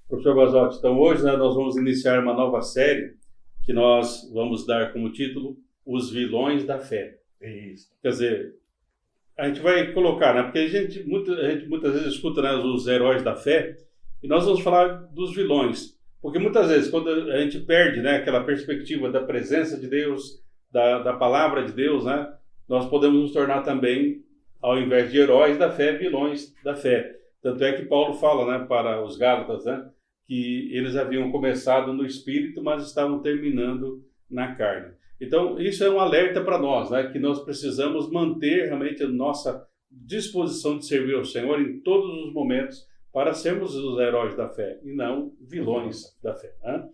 Professor Basotti, então hoje, né, nós vamos iniciar uma nova série que nós vamos dar como título Os Vilões da Fé. Isso. Quer dizer, a gente vai colocar, né, porque a gente muitas vezes escuta, né, os heróis da fé, e nós vamos falar dos vilões. Porque muitas vezes, quando a gente perde, né, aquela perspectiva da presença de Deus, da palavra de Deus, né, nós podemos nos tornar também, ao invés de heróis da fé, vilões da fé. Tanto é que Paulo fala, né, para os Gálatas, né, que eles haviam começado no Espírito, mas estavam terminando na carne. Então, isso é um alerta para nós, né, que nós precisamos manter realmente a nossa disposição de servir ao Senhor em todos os momentos para sermos os heróis da fé e não vilões da fé. Né?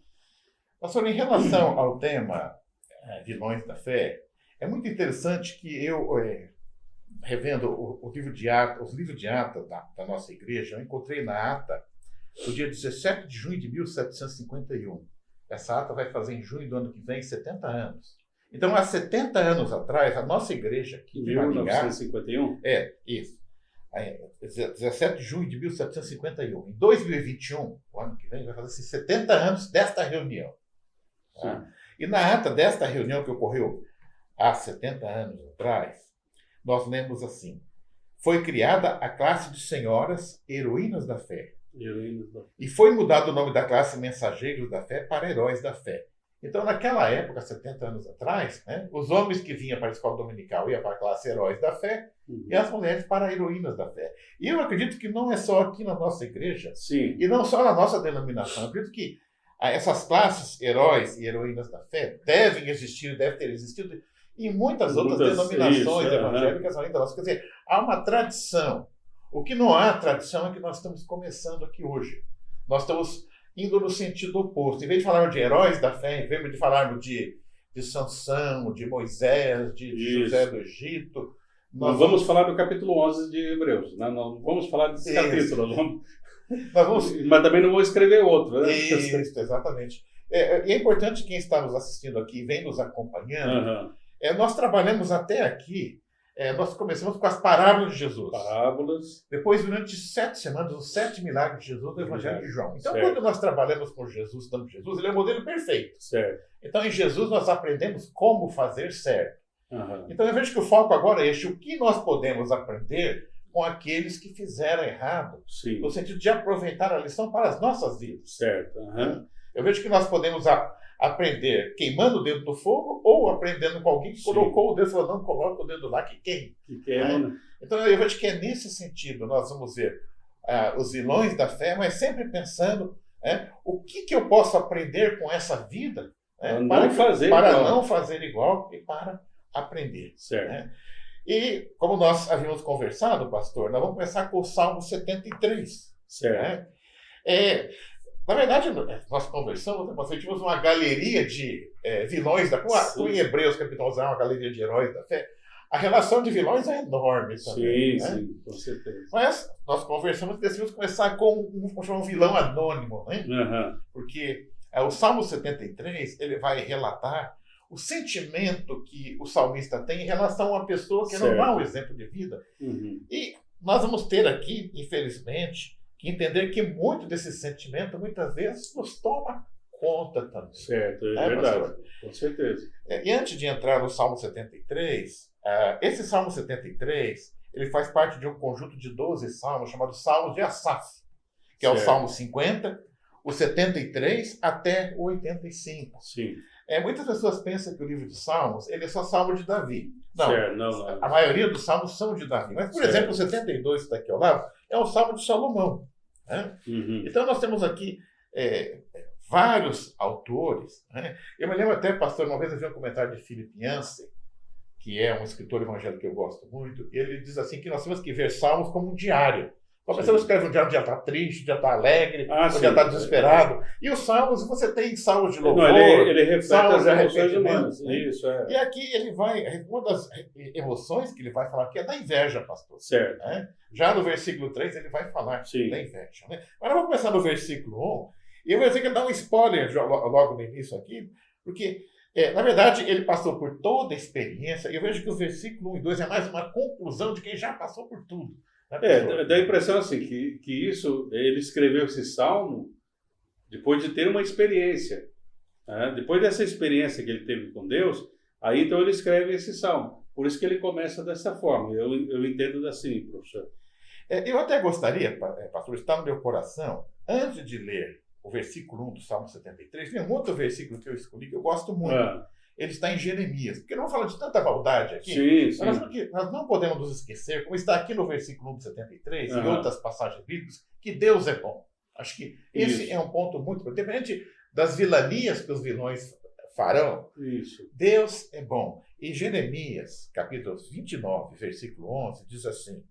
Pastor, em relação ao tema vilões da fé, é muito interessante que eu, revendo os livros de ata da nossa igreja, eu encontrei na ata no dia 17 de junho de 1751. Essa ata vai fazer em junho do ano que vem 70 anos. Então, há 70 anos atrás, a nossa igreja aqui em 1951? Isso. 17 de junho de 1751. Em 2021, o ano que vem, vai fazer 70 anos desta reunião. Tá? E na ata desta reunião que ocorreu há 70 anos atrás, nós lemos assim: foi criada a classe de senhoras heroínas da fé. E foi mudado o nome da classe mensageiros da fé para heróis da fé. Então, naquela época, 70 anos atrás, né, os homens que vinham para a escola dominical iam para a classe heróis da fé e as mulheres para heroínas da fé. E eu acredito que não é só aqui na nossa igreja e não só na nossa denominação. Eu acredito que essas classes heróis e heroínas da fé devem existir, devem ter existido em muitas outras denominações evangélicas além da nossa. Quer dizer, há uma tradição. O que não há tradição é que nós estamos começando aqui hoje. Nós estamos indo no sentido oposto. Em vez de falarmos de heróis da fé, em vez de falarmos de Sansão, de Moisés, de José do Egito... Nós vamos falar do capítulo 11 de Hebreus. Né? Não vamos falar desse capítulo. Mas também não vou escrever outro. Né? Isso, exatamente. E é importante quem está nos assistindo aqui e vem nos acompanhando. Nós trabalhamos até aqui. Nós começamos com as parábolas de Jesus. Depois, durante 7 semanas, os 7 milagres de Jesus do Evangelho de João. Então, quando nós trabalhamos com Jesus, estudando Jesus, ele é o modelo perfeito. Então, em Jesus, nós aprendemos como fazer certo. Então, eu vejo que o foco agora é este: o que nós podemos aprender com aqueles que fizeram errado, no sentido de aproveitar a lição para as nossas vidas. Eu vejo que nós podemos aprender queimando o dedo do fogo ou aprendendo com alguém que colocou o dedo e falou: não coloca o dedo lá que queima. Né? Então eu vejo que é nesse sentido nós vamos ver os vilões da fé, mas sempre pensando o que eu posso aprender com essa vida para não fazer igual e para aprender. E como nós havíamos conversado, pastor, nós vamos começar com o Salmo 73. Na verdade, nós conversamos, nós tivemos uma galeria de vilões da fé. Em Hebreus, capítulo 11, uma galeria de heróis da fé. A relação de vilões é enorme também. Sim, com certeza. Mas nós conversamos e decidimos começar com um vilão anônimo, né? Porque o Salmo 73, ele vai relatar o sentimento que o salmista tem em relação a uma pessoa que não dá um exemplo de vida. E nós vamos ter aqui, infelizmente, que entender que muito desse sentimento, muitas vezes, nos toma conta também. É verdade, pastor? Com certeza. E antes de entrar no Salmo 73, esse Salmo 73, ele faz parte de um conjunto de 12 salmos, chamado Salmos de Asaf, que é o Salmo 50, o 73 até o 85. Muitas pessoas pensam que o livro de Salmos ele é só Salmo de Davi. Não. A maioria dos salmos são de Davi. Mas, por exemplo, o 72, que está aqui ao lado, é o Salmo de Salomão. Então, nós temos aqui vários autores. Eu me lembro até, pastor, uma vez eu vi um comentário de Philip Yancey, que é um escritor evangélico que eu gosto muito. Ele diz assim que nós temos que ver salmos como um diário. Uma pessoa escreve um diário, está triste, já está alegre, já está desesperado. E os salmos, você tem salmos de louvor, ele reflete salmos as emoções humanas. E aqui ele vai, uma das emoções que ele vai falar aqui é da inveja, pastor. Já no versículo 3 ele vai falar da inveja. Agora vamos começar no versículo 1. E eu vou dizer que ele dá um spoiler logo no início aqui, porque, na verdade, ele passou por toda a experiência. E eu vejo que o versículo 1 e 2 é mais uma conclusão de quem já passou por tudo. Dá a impressão assim, que isso, ele escreveu esse salmo depois de ter uma experiência. Né? Depois dessa experiência que ele teve com Deus, aí então ele escreve esse salmo. Por isso que ele começa dessa forma. Eu entendo assim, professor. Eu até gostaria, pastor, está no meu coração, antes de ler o versículo 1 do Salmo 73, tem um outro versículo que eu escolhi que eu gosto muito. Ele está em Jeremias, porque não fala de tanta maldade aqui. Sim. Nós não podemos nos esquecer, como está aqui no versículo 1 de 73 e outras passagens bíblicas, que Deus é bom. Acho que esse é um ponto muito importante. Independente das vilanias que os vilões farão, Deus é bom. E Jeremias, capítulo 29, versículo 11, diz assim: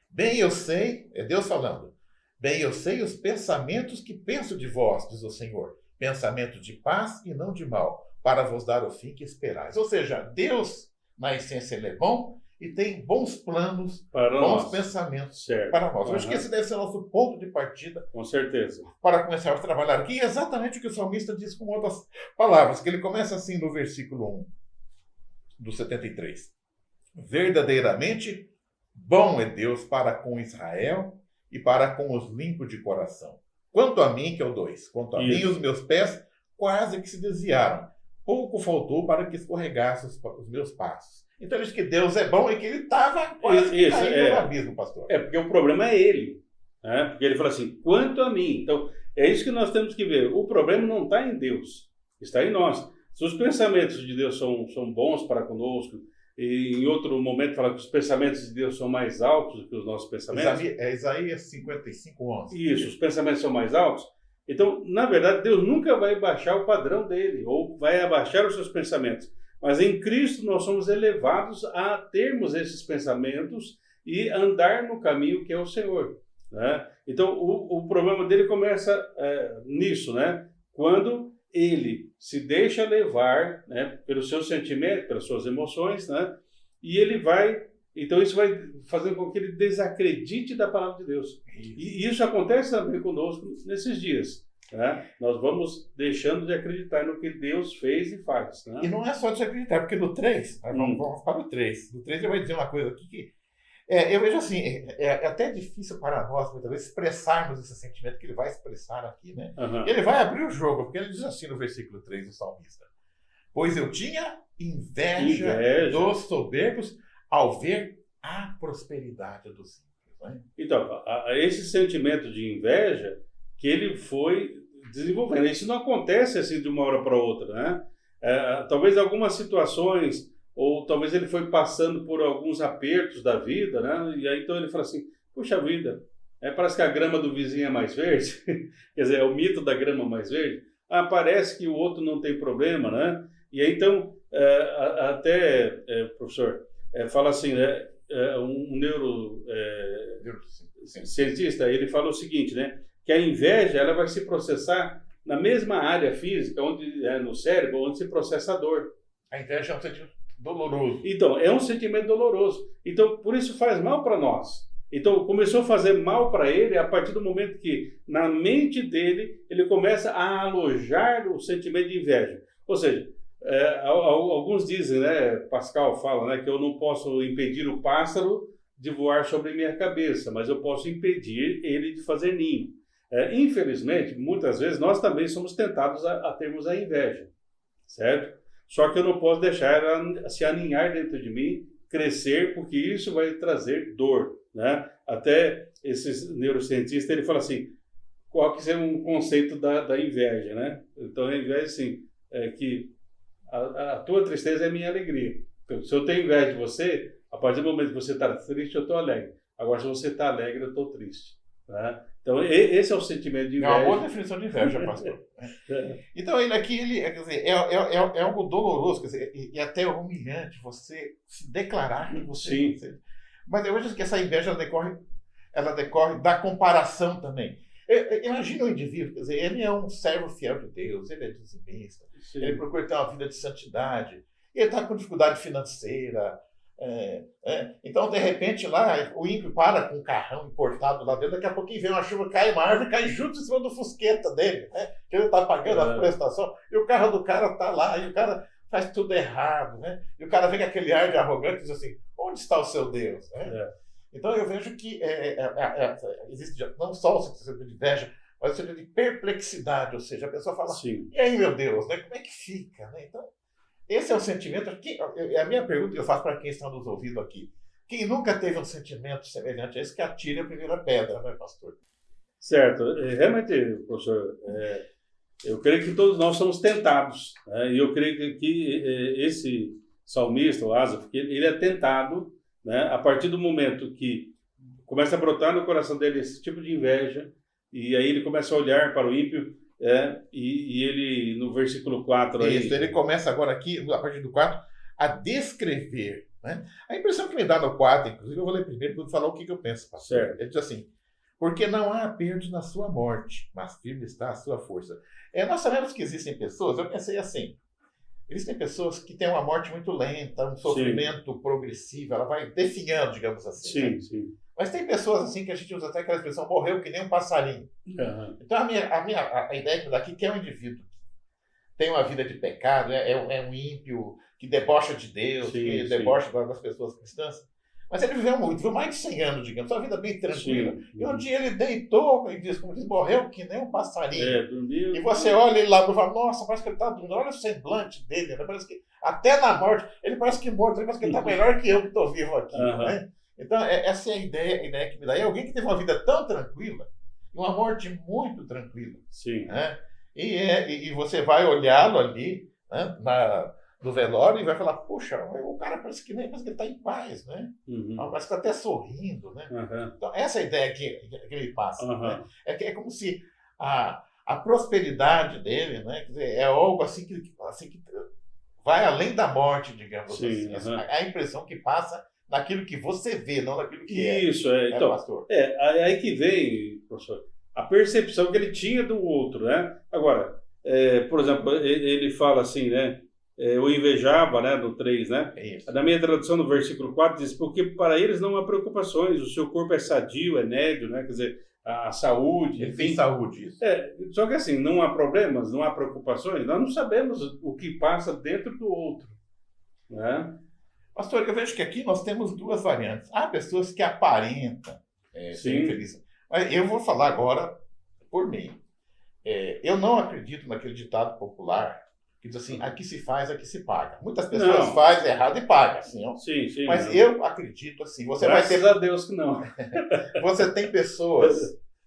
bem eu sei, é Deus falando, bem eu sei os pensamentos que penso de vós, diz o Senhor, pensamentos de paz e não de mal, para vos dar o fim que esperais. Ou seja, Deus, na essência, ele é bom e tem bons planos, bons pensamentos para nós. Eu acho que esse deve ser o nosso ponto de partida. Com certeza. Para começar a trabalhar aqui. É exatamente o que o salmista diz com outras palavras, que ele começa assim no versículo 1 do 73. Verdadeiramente bom é Deus para com Israel e para com os limpos de coração. Quanto a mim, que é o 2, quanto a mim, os meus pés quase que se desviaram. Pouco faltou para que escorregasse os meus passos. Então ele diz que Deus é bom e que ele estava quase que caindo no abismo, pastor. Porque o problema é ele. Né? Porque ele fala assim, quanto a mim. Então, é isso que nós temos que ver. O problema não está em Deus, está em nós. Se os pensamentos de Deus são bons para conosco, e em outro momento fala que os pensamentos de Deus são mais altos do que os nossos pensamentos. Isaías 55:11. Isso, os pensamentos são mais altos. Então, na verdade, Deus nunca vai baixar o padrão dele, ou vai abaixar os seus pensamentos. Mas em Cristo nós somos elevados a termos esses pensamentos e andar no caminho que é o Senhor. Né? Então, o problema dele começa nisso, né? Quando ele se deixa levar, né, pelos seus sentimentos, pelas suas emoções, né? E ele vai... Então isso vai fazendo com que ele desacredite da palavra de Deus. E isso acontece também conosco nesses dias. Né? Nós vamos deixando de acreditar no que Deus fez e faz. Né? E não é só desacreditar, porque no 3, vamos para o 3. No 3 ele vai dizer uma coisa aqui que... eu vejo assim, é até difícil para nós, muitas vezes, expressarmos esse sentimento que ele vai expressar aqui. Né? Uhum. Ele vai abrir o jogo, porque ele diz assim no versículo 3 do salmista: pois eu tinha inveja dos soberbos ao ver a prosperidade dos simples. Né? Então, esse sentimento de inveja que ele foi desenvolvendo, isso não acontece assim de uma hora para outra, né? Talvez algumas situações, ou talvez ele foi passando por alguns apertos da vida, né? E aí então ele fala assim, puxa vida, parece que a grama do vizinho é mais verde, quer dizer, é o mito da grama mais verde. Parece que o outro não tem problema, né? E aí então, professor, fala assim, né? Um neurocientista, ele fala o seguinte, né? Que a inveja ela vai se processar na mesma área física, onde no cérebro, onde se processa a dor. A inveja é um sentimento doloroso. Então, é um sentimento doloroso. Então, por isso faz mal para nós. Então, começou a fazer mal para ele a partir do momento que, na mente dele, ele começa a alojar o sentimento de inveja. Ou seja, alguns dizem, né, Pascal fala, né, que eu não posso impedir o pássaro de voar sobre minha cabeça, mas eu posso impedir ele de fazer ninho. Infelizmente, muitas vezes, nós também somos tentados a termos a inveja, certo? Só que eu não posso deixar ela se aninhar dentro de mim, crescer, porque isso vai trazer dor, né? Até esses neurocientistas, ele fala assim, qual que é um conceito da inveja, né? Então, a inveja, assim, é que a tua tristeza é a minha alegria. Então, se eu tenho inveja de você, a partir do momento que você está triste, eu estou alegre. Agora, se você está alegre, eu estou triste. Tá? Então, esse é o sentimento de inveja. É uma boa definição de inveja, pastor. Então, ele aqui, quer dizer, é algo doloroso, quer dizer, e até humilhante você se declarar que você... Sim. Mas eu acho que essa inveja ela decorre da comparação também. Imagina o indivíduo, quer dizer, ele é um servo fiel de Deus, ele é dizimista, ele procura ter uma vida de santidade, ele está com dificuldade financeira, então, de repente, lá, o ímpio para com um carrão importado lá dentro, daqui a pouquinho vem uma chuva, cai uma árvore, cai junto em cima do fusqueta dele, né? Que ele está pagando a prestação, e o carro do cara está lá, e o cara faz tudo errado, né? E o cara vem com aquele ar de arrogante e diz assim, onde está o seu Deus? Né? Então, eu vejo que existe não só o sentimento de inveja, mas o sentimento de perplexidade, ou seja, a pessoa fala, Sim. e aí, meu Deus, né? Como é que fica? Né? Então, esse é o sentimento. A minha pergunta que eu faço para quem está nos ouvindo aqui. Quem nunca teve um sentimento semelhante a esse, que atire a primeira pedra, né, pastor? Certo. Realmente, professor, eu creio que todos nós somos tentados, né? E eu creio que esse salmista, o Asaf, ele é tentado, né, a partir do momento que começa a brotar no coração dele esse tipo de inveja, e aí ele começa a olhar para o ímpio, e ele, no versículo 4... Isso, ele começa agora aqui, a partir do 4, a descrever. Né? A impressão que me dá no 4, inclusive, eu vou ler primeiro para falar o que eu penso, pastor. Certo. Ele diz assim, porque não há aperto na sua morte, mas firme está a sua força. Nós sabemos que existem pessoas, eu pensei assim, existem pessoas que têm uma morte muito lenta, um sofrimento progressivo, ela vai definhando, digamos assim. Sim, né? sim. Mas tem pessoas assim que a gente usa até aquela expressão, morreu que nem um passarinho. Uhum. Então a ideia que me dá aqui que é um indivíduo que tem uma vida de pecado, é um ímpio que debocha de Deus, que debocha das pessoas cristãs. Mas ele viveu mais de 100 anos, digamos, uma vida bem tranquila. Sim. E um dia ele deitou, e diz, como diz, morreu que nem um passarinho. Dormiu. E você olha ele lá e fala, nossa, parece que ele está dormindo. Olha o semblante dele, né? Parece que até na morte, ele parece que morto, ele parece que ele está melhor que eu que estou vivo aqui. Né? Então, essa é a ideia que me dá. E alguém que teve uma vida tão tranquila, uma morte muito tranquila. Sim. Né? E você vai olhá-lo ali, né, no velório e vai falar, puxa, o cara parece que ele está em paz, né? Uhum. Parece que está até sorrindo, né? Uhum. Então, essa é a ideia que ele passa. Uhum. Né? É como se a prosperidade dele, né, quer dizer, é algo assim que vai além da morte, digamos Sim, assim. A impressão que passa naquilo que você vê, não naquilo que Isso, então, pastor. Aí que vem, professor, a percepção que ele tinha do outro, né? Agora, por exemplo, ele fala assim, né? Eu invejava, né, no 3, né? Na minha tradução, no versículo 4, diz, porque para eles não há preocupações, o seu corpo é sadio, é nédio, né? Quer dizer, a saúde... Ele tem saúde, isso. Só que assim, não há problemas, não há preocupações, nós não sabemos o que passa dentro do outro, né? Pastor, eu vejo que aqui nós temos duas variantes. Há pessoas que aparentam ser infelizes. Mas eu vou falar agora por mim. Eu não acredito naquele ditado popular que diz assim, aqui se faz, aqui se paga. Muitas pessoas fazem errado e pagam. Assim, ó. Sim, mas eu acredito assim. Graças a Deus que não. Você tem pessoas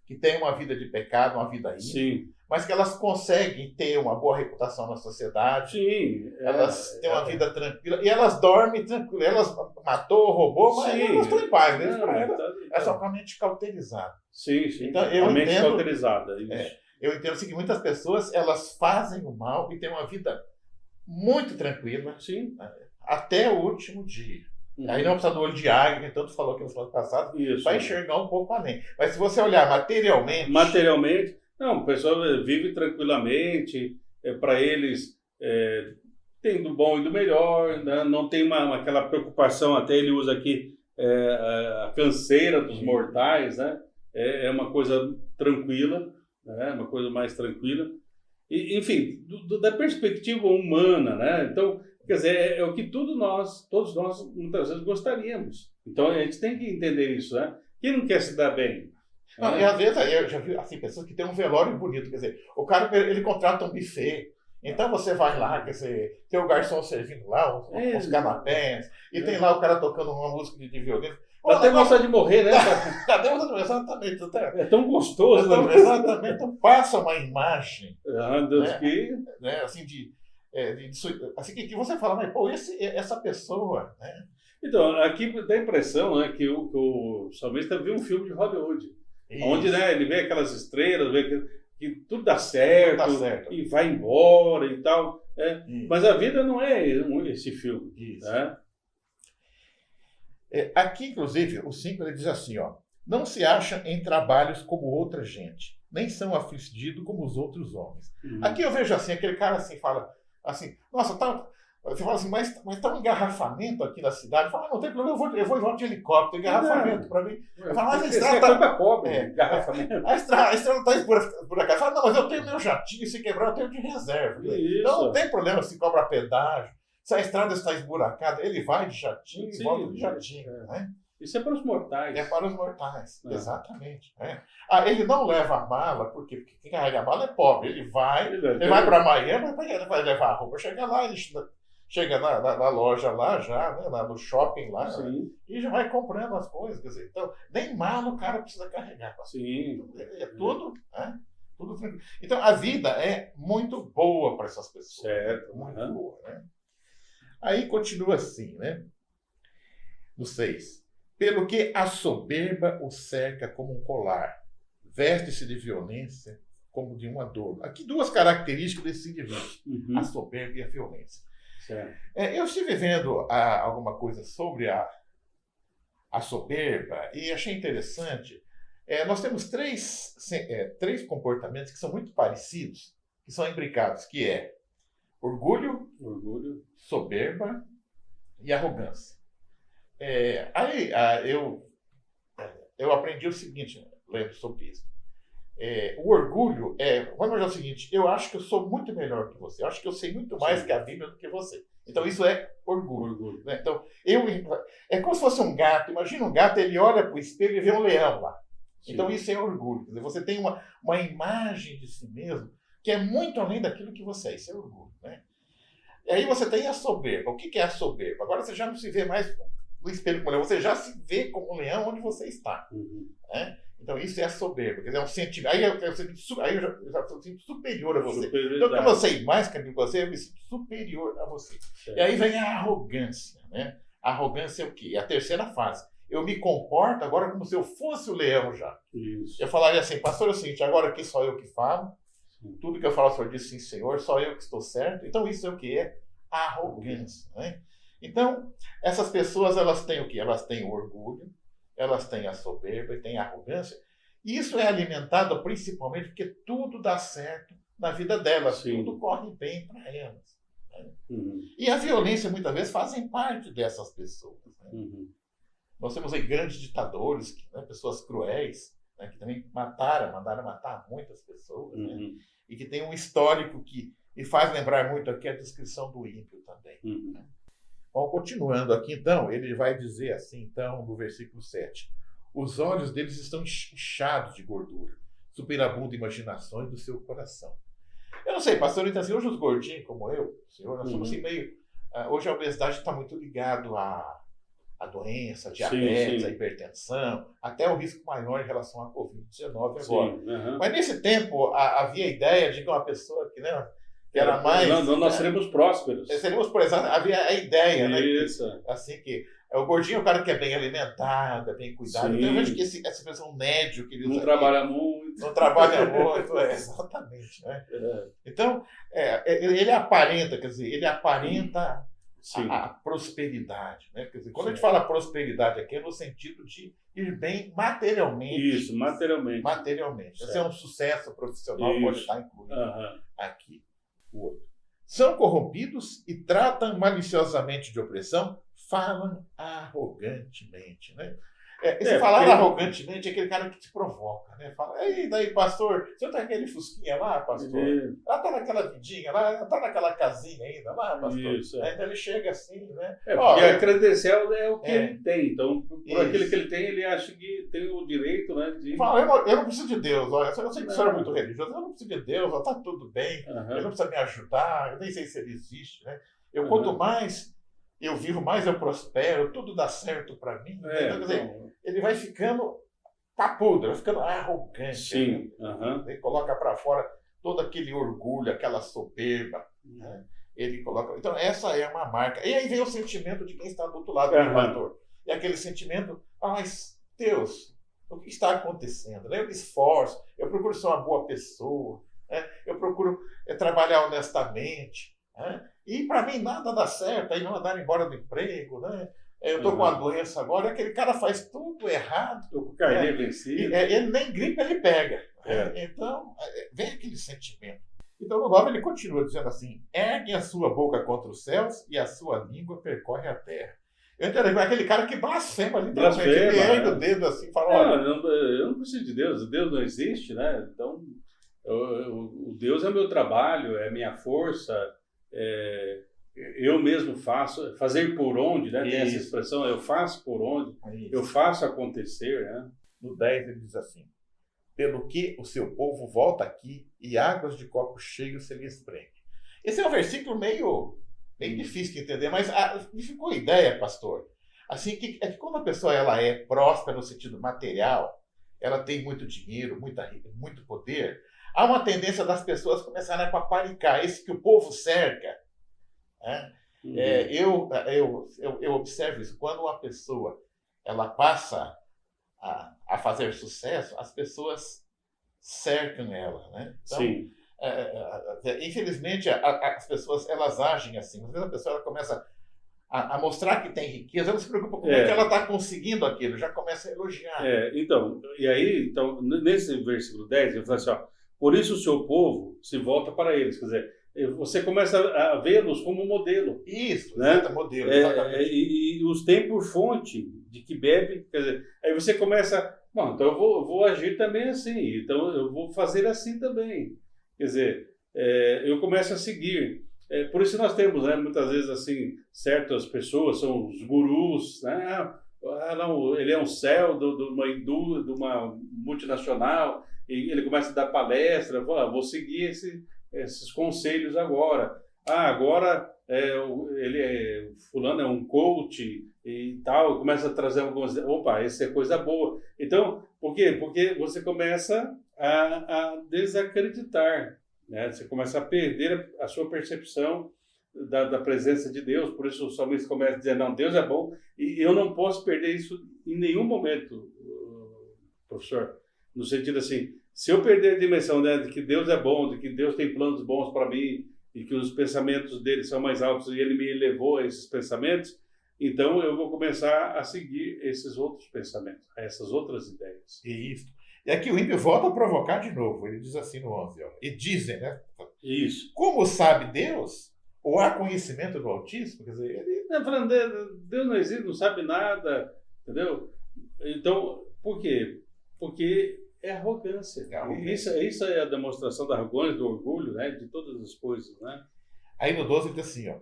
que têm uma vida de pecado, uma vida ímpia, mas que elas conseguem ter uma boa reputação na sociedade. Sim. Elas têm uma vida tranquila e elas dormem tranquila. Elas matou, roubou, mas elas estão em paz. É só com a mente cauterizada. Sim. Então, a mente cauterizada. Isso. Eu entendo assim, que muitas pessoas elas fazem o mal e têm uma vida muito tranquila até o último dia. Uhum. Aí não precisa do olho de águia, que tanto falou que no ano passado, vai enxergar um pouco além. Mas se você olhar materialmente... Não, o pessoal vive tranquilamente, para eles tem do bom e do melhor, né? Não tem aquela preocupação, até ele usa aqui a canseira dos mortais, né? É uma coisa tranquila, né? Uma coisa mais tranquila. E, enfim, da perspectiva humana, né? Então, quer dizer, é o que todos nós muitas vezes gostaríamos. Então a gente tem que entender isso, né? Quem não quer se dar bem? Não, e às vezes eu já vi assim, pessoas que têm um velório bonito, quer dizer, o cara ele contrata um buffet, então você vai lá, quer dizer, tem o garçom servindo lá, uns canapés, e tem lá o cara tocando uma música de violino. Dá até vontade de morrer, né? Até vontade, exatamente. É tão gostoso. Exatamente, então passa uma imagem. Né, assim, assim que você fala, mas pô, essa pessoa, né? Então, aqui dá a impressão, né, que o salmista viu um filme de Hollywood. Onde, né, ele vê aquelas estrelas, vê que tudo dá certo, e vai embora e tal. Mas a vida não é esse filme. Né? Aqui, inclusive, o 5 ele diz assim, ó, não se acha em trabalhos como outra gente, nem são afligidos como os outros homens. Aqui eu vejo assim, aquele cara assim, fala assim, nossa, você fala assim, mas tá um engarrafamento aqui na cidade. Fala, não tem problema, eu vou de helicóptero, engarrafamento para mim. Eu falo, mas a estrada tá pobre, engarrafamento. A estrada tá esburacada. Fala, não, mas eu tenho meu jatinho, se quebrar eu tenho de reserva. Então não tem problema se cobra pedágio. Se a estrada está esburacada, ele vai de jatinho e volta de jatinho. Né? Isso é para os mortais. É para os mortais, Ah. exatamente. Né? Ele não leva a mala, porque quem carrega a mala é pobre. Ele vai Ele para Miami, mas ele vai levar a roupa. Chega lá, ele chega na loja lá já, né, no shopping lá, né, Sim, e já vai comprando as coisas. Quer dizer, então, nem mala o cara precisa carregar. sim. É tudo, né? Tudo tranquilo. Então, a vida é muito boa para essas pessoas. Certo. Muito Aham. boa, né? Aí continua assim, né? No 6. Pelo que a soberba o cerca como um colar, veste-se de violência como de uma dor. Aqui duas características desse indivíduo, Uhum. a soberba e a violência. Certo. Eu estive vendo alguma coisa sobre a soberba e achei interessante. Nós temos três comportamentos que são muito parecidos, que são imbricados, que é orgulho, Orgulho. soberba e arrogância. Eu aprendi o seguinte, lendo sobre isso. O orgulho vamos dizer o seguinte, eu acho que eu sou muito melhor que você, eu acho que eu sei muito mais Sim. que a Bíblia do que você. Então isso é orgulho. Orgulho. Né? Então, é como se fosse um gato. Imagina um gato, ele olha para o espelho e vê um leão lá. Sim. Então isso é orgulho. Quer dizer, você tem uma imagem de si mesmo que é muito além daquilo que você é. Isso é orgulho. Né? E aí você tem a soberba. O que é a soberba? Agora você já não se vê mais no espelho como leão, você já se vê como um leão onde você está. Uhum. Né? Então isso é a soberba. Quer dizer, é um sentimento. Aí eu já sinto superior a você. Superioridade. Então, como eu sei mais que você, eu me sinto superior a você. Certo. E aí vem a arrogância. Né? A arrogância é o quê? É a terceira fase. Eu me comporto agora como se eu fosse o leão já. Isso. Eu falaria assim, pastor, é o seguinte, agora aqui só eu que falo. Sim. Tudo que eu falo, o senhor diz sim, senhor, só eu que estou certo. Então isso é o que? É arrogância. Né? Então, essas pessoas, elas têm o quê? Elas têm o orgulho, elas têm a soberba e têm a arrogância. E isso é alimentado principalmente porque tudo dá certo na vida delas. Sim. Tudo corre bem para elas. Né? Uhum. E a violência, muitas vezes, fazem parte dessas pessoas. Né? Uhum. Nós temos aí grandes ditadores, né, pessoas cruéis, né, que também mandaram matar muitas pessoas, né, Uhum. e que tem um histórico que me faz lembrar muito aqui a descrição do ímpio também. Uhum. Bom, continuando aqui, então, ele vai dizer assim, então, no versículo 7. Os olhos deles estão inchados de gordura, superabundam imaginações do seu coração. Eu não sei, pastor, então, assim, hoje os gordinhos como eu, senhor, nós somos assim meio... hoje a obesidade está muito ligado a doença, diabetes, sim. a hipertensão, até o risco maior em relação à Covid-19 agora. Sim. Uhum. Mas nesse tempo havia a ideia de que uma pessoa que, né, que era mais... Nós seremos prósperos. Seríamos, por exemplo, havia a ideia, né? Isso. Assim que o gordinho é o cara que é bem alimentado, é bem cuidado. Sim. Então eu vejo que essa expressão médio que ele usa Não aqui, trabalha muito. não trabalha muito, exatamente. Né? É. Então, ele aparenta, quer dizer, ele aparenta Sim. a prosperidade. Né? Quer dizer, quando a gente Sim. fala prosperidade aqui é no sentido de ir bem materialmente. Isso, materialmente. Materialmente. Esse é um sucesso profissional, Isso. pode estar incluído Aham. aqui. O 8. São corrompidos e tratam maliciosamente de opressão, falam arrogantemente. Né? Se falar porque- arrogantemente é aquele cara que te provoca. Né? Fala, ei, daí, pastor, você tá aquele fusquinha lá, pastor? Ele- Ela tá naquela vidinha lá, ela tá naquela casinha ainda lá, pastor. Isso, Então ele chega assim, né? porque Ó, a credencial é o que É. ele tem. Então, por Isso. aquilo que ele tem, ele acha que tem o direito, né, de... fala, eu não preciso de Deus, olha, eu sei que o senhor é muito religioso, eu não preciso de Deus, ó, tá tudo bem, ele Aham. não precisa me ajudar, eu nem sei se ele existe, né? Aham. Quanto mais eu vivo, mais eu prospero, tudo dá certo para mim. Então, quer dizer, então, ele vai ficando papudo, vai ficando arrogante. sim. Né? Aham. Ele coloca para fora todo aquele orgulho, aquela soberba. Né? Ele coloca. Então, essa é uma marca. E aí vem o sentimento de quem está do outro lado do Aham. pastor. É aquele sentimento, mas Deus, o que está acontecendo? Né? Eu me esforço, eu procuro ser uma boa pessoa, né? Eu procuro trabalhar honestamente. Né? E para mim nada dá certo, aí não mandar embora do emprego, né? Eu estou com uma doença agora, aquele cara faz tudo errado. Estou com o carnê vencido. Ele nem gripe ele pega. É. Então, vem aquele sentimento. Então, no 9 ele continua dizendo assim: ergue a sua boca contra os céus e a sua língua percorre a terra. Eu entendo, aquele cara que blasfema, literalmente. Blasfema, Ele ergue é. o dedo assim e fala: olha, Eu não preciso de Deus. Deus não existe, né? Então, o Deus é meu trabalho, é minha força. eu mesmo faço, fazer por onde, né? Tem essa Isso. expressão, eu faço por onde, Isso. eu faço acontecer, né? No 10 ele diz assim: pelo que o seu povo volta aqui e águas de copo cheio se lhes prende. Esse é um versículo meio difícil de entender, mas me ficou a ideia, pastor, assim, é que quando a pessoa ela é próspera no sentido material, ela tem muito dinheiro, muito poder, há uma tendência das pessoas começarem a paparicar, esse que o povo cerca. Né? Eu observo isso. Quando uma pessoa ela passa a fazer sucesso, as pessoas cercam ela. Né? Então, Sim. Infelizmente, as pessoas elas agem assim. Às vezes a pessoa ela começa a mostrar que tem riqueza, ela se preocupa como é que ela está conseguindo aquilo, já começa a elogiar. Então, nesse versículo 10, ele fala assim, ó, por isso o seu povo se volta para eles. Quer dizer, você começa a vê-los como modelo. Isso, né? Modelo, exatamente. E os tem por fonte de que bebe. Quer dizer, aí você começa, bom, então eu vou agir também assim, então eu vou fazer assim também. Quer dizer, eu começo a seguir. Por isso nós temos, né, muitas vezes, assim, certas pessoas, são os gurus, né? Não, ele é um CEO de uma multinacional, e ele começa a dar palestra, vou seguir esses conselhos agora. Agora fulano é um coach e tal, começa a trazer algumas... Opa, isso é coisa boa. Então, por quê? Porque você começa a desacreditar, né? Você começa a perder a sua percepção da presença de Deus. Por isso o salmista começa a dizer, não, Deus é bom e eu não posso perder isso em nenhum momento, professor. No sentido assim, se eu perder a dimensão, né, de que Deus é bom, de que Deus tem planos bons para mim e que os pensamentos dele são mais altos e ele me elevou a esses pensamentos, então eu vou começar a seguir esses outros pensamentos, essas outras ideias. Isso. E aqui o ímpio volta a provocar de novo. Ele diz assim no 11, ó, e dizem, né? Isso. Como sabe Deus? Ou há conhecimento do Altíssimo? Quer dizer, ele... falando, Deus não existe, não sabe nada, entendeu? Então, por quê? Porque é arrogância. Isso é a demonstração da arrogância, do orgulho, né? De todas as coisas, né? Aí no 12 ele diz assim, ó,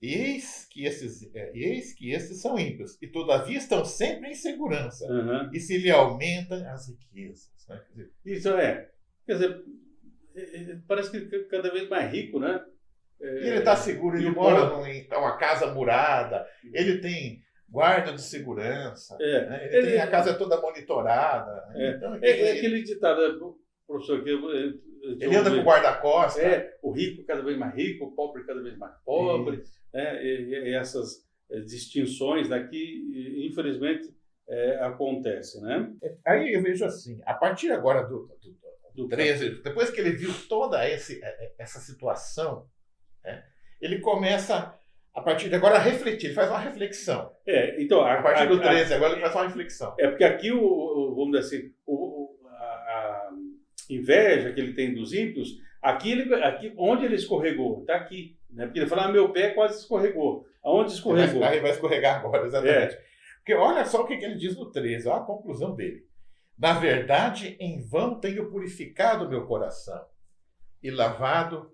eis que estes são ímpios, e todavia estão sempre em segurança, e se lhe aumentam as riquezas. Né? Isso quer dizer, parece que cada vez mais rico, né? E ele está seguro, ele mora em uma casa murada, ele tem guarda de segurança, né? Ele a casa toda monitorada. Né? Então, aquele ditado, professor, que ele anda com guarda-costas. O rico cada vez mais rico, o pobre cada vez mais pobre, e essas distinções daqui, infelizmente, acontecem, né? Aí eu vejo assim, a partir agora do 13, depois que ele viu toda essa situação, né, ele começa, a partir de agora, a refletir, ele faz uma reflexão. Então, a partir do 13, agora ele faz uma reflexão. Porque aqui, vamos dizer assim, a inveja que ele tem dos ímpios, aqui onde ele escorregou, está aqui. Né? Porque ele fala, meu pé quase escorregou. Aonde escorregou? Ele vai escorregar agora, exatamente. Porque olha só o que ele diz no 13, olha a conclusão dele. Na verdade, em vão tenho purificado meu coração e lavado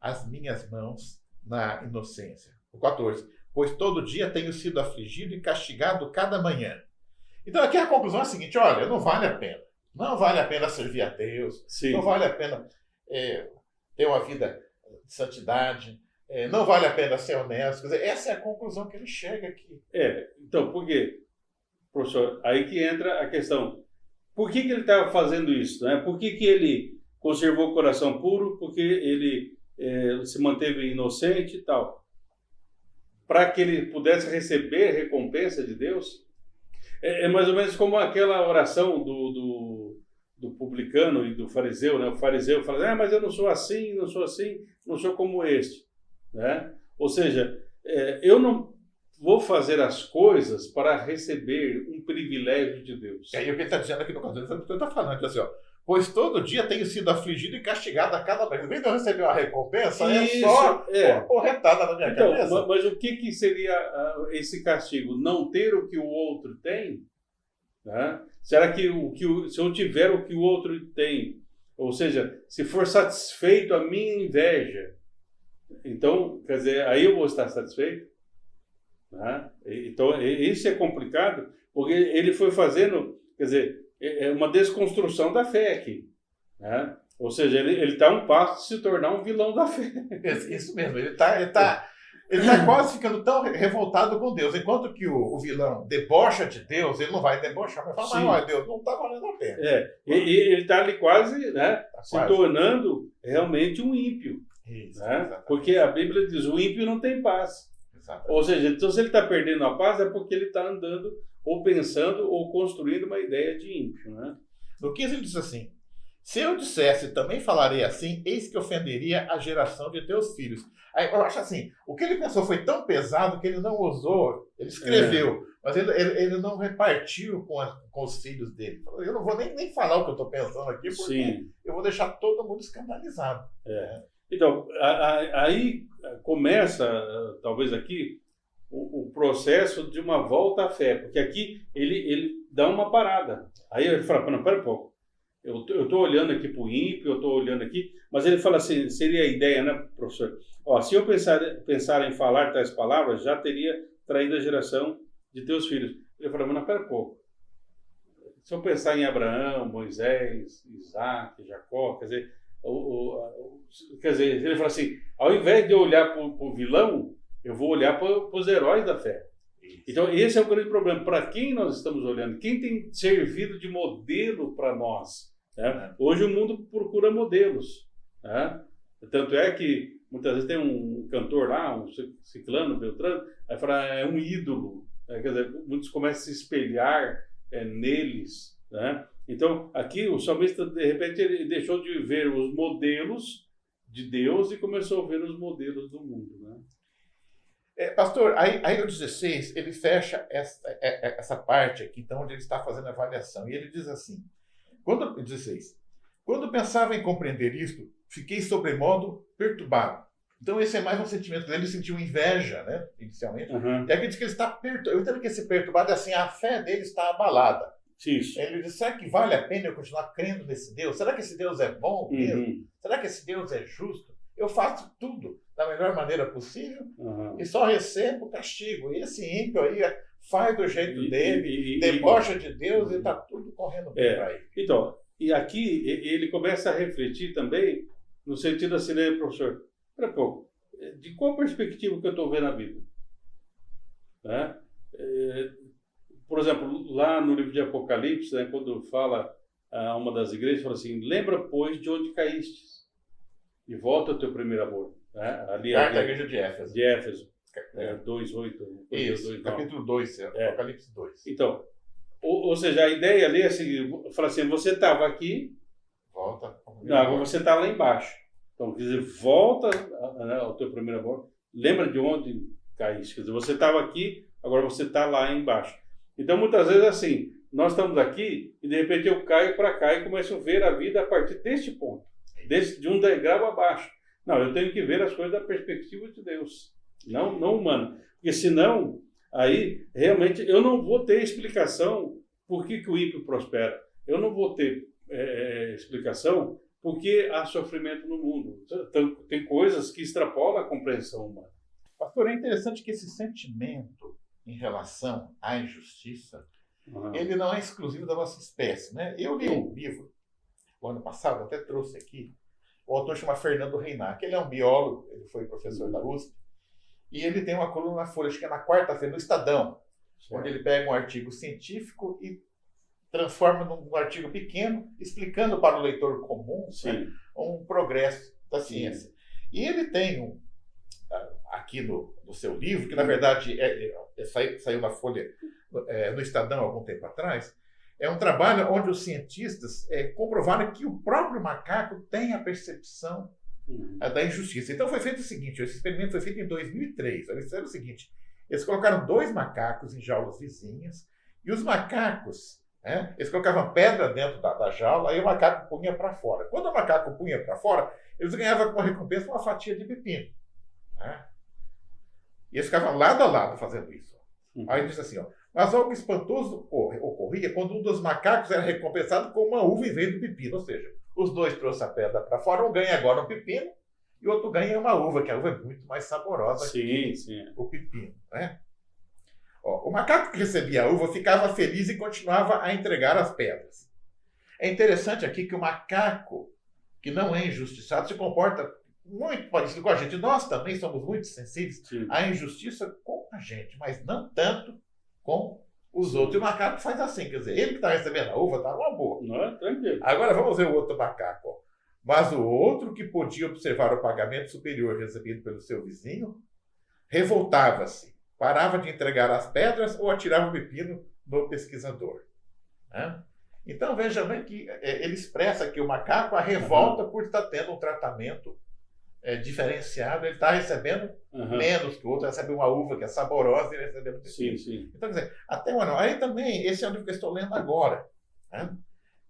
as minhas mãos na inocência. O 14. Pois todo dia tenho sido afligido e castigado cada manhã. Então aqui a conclusão é a seguinte, olha, não vale a pena. Não vale a pena servir a Deus. Sim. Não vale a pena ter uma vida de santidade. Não vale a pena ser honesto. Quer dizer, essa é a conclusão que ele chega aqui. Então, por quê? Professor, aí que entra a questão. Por que ele estava fazendo isso? Né? Por que ele conservou o coração puro? Porque ele se manteve inocente e tal. Para que ele pudesse receber recompensa de Deus? É mais ou menos como aquela oração do publicano e do fariseu. Né? O fariseu fala, mas eu não sou assim, não sou como este. Né? Ou seja, eu não vou fazer as coisas para receber um privilégio de Deus. E aí o que ele está dizendo aqui no caso, ele está falando assim, ó, pois todo dia tenho sido afligido e castigado a cada vez. Em vez de eu receber uma recompensa, só porretada na minha cabeça. Mas o que seria esse castigo? Não ter o que o outro tem? Né? Será que se eu tiver o que o outro tem, ou seja, se for satisfeito a minha inveja, Então, quer dizer, aí eu vou estar satisfeito? Né? Então, isso é complicado, porque ele foi fazendo, quer dizer, é uma desconstrução da fé aqui. Né? Ou seja, ele está a um passo de se tornar um vilão da fé. Isso mesmo, ele tá quase ficando tão revoltado com Deus. Enquanto que o vilão debocha de Deus, ele não vai debochar, mas fala, mas olha, Deus, não está valendo a pena. Ele está ali quase, né, se quase tornando realmente um ímpio. Isso, Né? Porque a Bíblia diz, o ímpio não tem paz. Exatamente. Ou seja, então se ele está perdendo a paz é porque ele está andando ou pensando ou construindo uma ideia de ímpio. Né? No 15 ele diz assim, se eu dissesse, também falarei assim, eis que ofenderia a geração de teus filhos. Aí eu acho assim, o que ele pensou foi tão pesado que ele não usou, ele escreveu, mas ele não repartiu com os filhos dele. Eu não vou nem falar o que eu estou pensando aqui, porque eu vou deixar todo mundo escandalizado. Então, aí começa, talvez aqui, o processo de uma volta à fé, porque aqui ele dá uma parada. Aí ele fala, não, pera um pouco, eu estou olhando aqui para o ímpio, eu estou olhando aqui, mas ele fala assim, seria a ideia, né, professor? Ó, se eu pensar em falar tais palavras, já teria traído a geração de teus filhos. Ele fala, mas não, pera um pouco. Se eu pensar em Abraão, Moisés, Isaac, Jacó, quer dizer, ele fala assim, ao invés de eu olhar para o vilão, eu vou olhar para os heróis da fé. Então, esse é o grande problema. Para quem nós estamos olhando? Quem tem servido de modelo para nós? Né? Hoje o mundo procura modelos. Né? Tanto é que muitas vezes tem um cantor lá, um ciclano, beltrano, aí fala, é um ídolo. Quer dizer, muitos começam a se espelhar neles. Né? Então, aqui o salmista, de repente, ele deixou de ver os modelos de Deus e começou a ver os modelos do mundo. Né? Pastor, aí o 16, ele fecha essa parte aqui, então, onde ele está fazendo a avaliação. E ele diz assim, 16, quando pensava em compreender isto, fiquei sobremodo perturbado. Então, esse é mais um sentimento dele, ele sentiu inveja, né, inicialmente. Uhum. E aqui diz que ele está perturbado. Eu entendo que esse perturbado é assim, a fé dele está abalada. Isso. Ele diz, será que vale a pena eu continuar crendo nesse Deus? Será que esse Deus é bom mesmo? Uhum. Será que esse Deus é justo? Eu faço tudo da melhor maneira possível e só recebo o castigo. E esse ímpio aí faz do jeito dele, debocha de Deus e está tudo correndo bem para ele. Então, e aqui ele começa a refletir também no sentido assim, né, professor? Espera um pouco. De qual perspectiva que eu estou vendo a vida? Né? Por exemplo, lá no livro de Apocalipse, né, quando fala a uma das igrejas, fala assim, lembra, pois, de onde caíste e volta ao teu primeiro amor. Né? Ali, Carta à igreja de Éfeso. De Éfeso. 2:8. Isso, capítulo 2, Apocalipse 2. Então, ou seja, a ideia ali é assim, fala assim, você estava aqui, volta. Agora você está lá embaixo. Então, quer dizer, volta ao teu primeiro amor, lembra de onde caíste. Quer dizer, você estava aqui, agora você está lá embaixo. Então, muitas vezes assim, nós estamos aqui e de repente eu caio para cá e começo a ver a vida a partir deste ponto, de um degrau abaixo. Não, eu tenho que ver as coisas da perspectiva de Deus, não humana. Porque senão, aí, realmente, eu não vou ter explicação por que o ímpio prospera. Eu não vou ter explicação por que há sofrimento no mundo. Então, tem coisas que extrapolam a compreensão humana. Pastor, é interessante que esse sentimento em relação à injustiça, ele não é exclusivo da nossa espécie, né? Eu li um livro, o ano passado, até trouxe aqui, o autor chama Fernando Reinach, ele é um biólogo, ele foi professor da USP, e ele tem uma coluna na Folha, acho que é na quarta-feira, no Estadão, onde ele pega um artigo científico e transforma num artigo pequeno, explicando para o leitor comum, né, um progresso da ciência. E ele tem aqui no seu livro, que na verdade saiu na Folha, no Estadão há algum tempo atrás, é um trabalho onde os cientistas comprovaram que o próprio macaco tem a percepção da injustiça. Então foi feito o seguinte, esse experimento foi feito em 2003. Eles fizeram o seguinte, eles colocaram 2 macacos em jaulas vizinhas, e os macacos, eles colocavam pedra dentro da jaula, aí o macaco punha para fora. Quando o macaco punha para fora, eles ganhavam como recompensa uma fatia de pepino. E eles ficavam lado a lado fazendo isso. Aí diz assim, mas algo espantoso ocorria quando um dos macacos era recompensado com uma uva em vez do pepino. Ou seja, os 2 trouxeram a pedra para fora, um ganha agora um pepino e o outro ganha uma uva, que a uva é muito mais saborosa que sim. o pepino. Né? Ó, o macaco que recebia a uva ficava feliz e continuava a entregar as pedras. É interessante aqui que o macaco que não é injustiçado se comporta muito parecido com a gente. Nós também somos muito sensíveis à injustiça com a gente, mas não tanto com os outros. E o macaco faz assim, quer dizer, ele que está recebendo a uva está numa boa. Não é? Tranquilo. Agora vamos ver o outro macaco. Ó. Mas o outro que podia observar o pagamento superior recebido pelo seu vizinho, revoltava-se, parava de entregar as pedras ou atirava o pepino no pesquisador. Né? Então veja bem que ele expressa aqui o macaco a revolta por estar tendo um tratamento diferenciado. Ele está recebendo menos que o outro, recebe uma uva que é saborosa e ele recebendo pepino. Sim. Então, quer dizer, até o ano. Aí também, esse é o livro que eu estou lendo agora. Né?